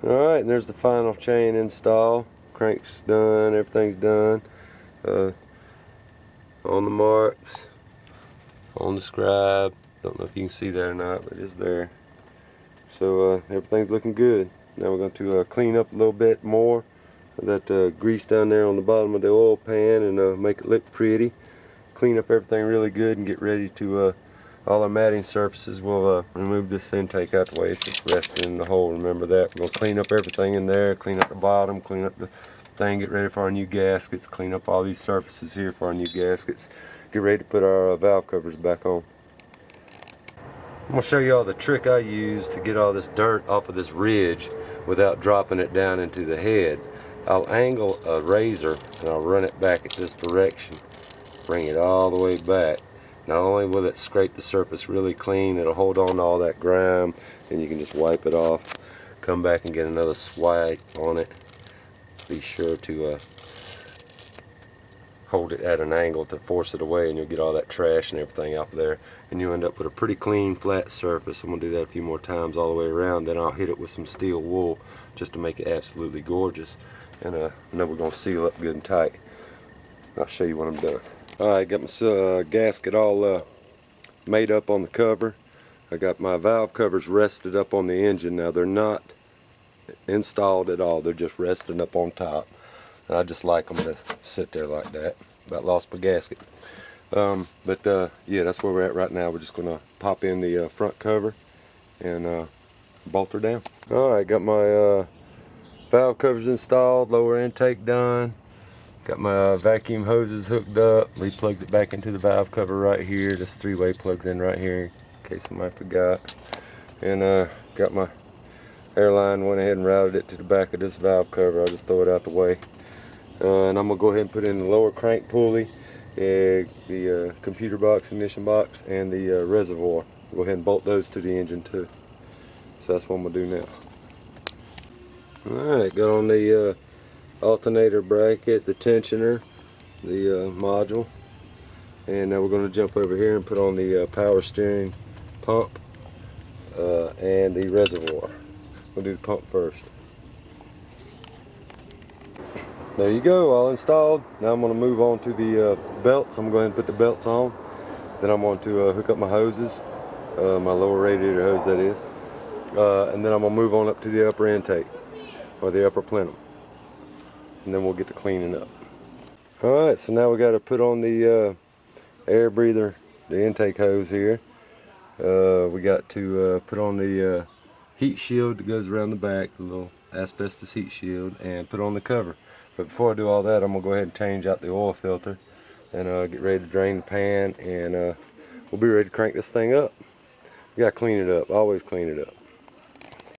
Alright, and there's the final chain install. Crank's done, everything's done. On the marks, on the scribe. Don't know if you can see that or not, but it's there. So everything's looking good. Now we're going to clean up a little bit more of that grease down there on the bottom of the oil pan and make it look pretty. Clean up everything really good and get ready to all our matting surfaces. We'll remove this intake out the way. It's just resting in the hole. Remember that. We're going to clean up everything in there, clean up the bottom, clean up the thing, get ready for our new gaskets, clean up all these surfaces here for our new gaskets, get ready to put our valve covers back on. I'm going to show you all the trick I use to get all this dirt off of this ridge without dropping it down into the head. I'll angle a razor and I'll run it back at this direction, bring it all the way back. Not only will it scrape the surface really clean, it'll hold on to all that grime and you can just wipe it off. Come back and get another swipe on it. Be sure to hold it at an angle to force it away, and you'll get all that trash and everything off of there, and you end up with a pretty clean flat surface. I'm going to do that a few more times all the way around, then I'll hit it with some steel wool just to make it absolutely gorgeous, and then we're going to seal up good and tight. I'll show you when I'm done. Alright, got my gasket all made up on the cover. I got my valve covers rested up on the engine. Now they're not installed at all, they're just resting up on top, and I just like them to sit there like that. About lost my gasket, yeah, that's where we're at right now. We're just gonna pop in the front cover and bolt her down. Alright, got my valve covers installed, lower intake done, got my vacuum hoses hooked up, replugged it back into the valve cover right here. This three-way plugs in right here in case somebody forgot, and got my airline, went ahead and routed it to the back of this valve cover. I'll just throw it out the way. And I'm going to go ahead and put in the lower crank pulley, the computer box, ignition box, and the reservoir. Go ahead and bolt those to the engine too. So that's what I'm going to do now. Alright, got on the alternator bracket, the tensioner, the module. And now we're going to jump over here and put on the power steering pump and the reservoir. We'll do the pump first. There you go, all installed. Now I'm going to move on to the belts. I'm going to go ahead and put the belts on. Then I'm going to hook up my hoses, my lower radiator hose that is. And then I'm going to move on up to the upper intake, or the upper plenum. And then we'll get to cleaning up. Alright, so now we got to put on the air breather, the intake hose here. We got to put on the heat shield that goes around the back, the little asbestos heat shield, and put on the cover. But before I do all that, I'm going to go ahead and change out the oil filter and get ready to drain the pan, and we'll be ready to crank this thing up. We got to clean it up, always clean it up.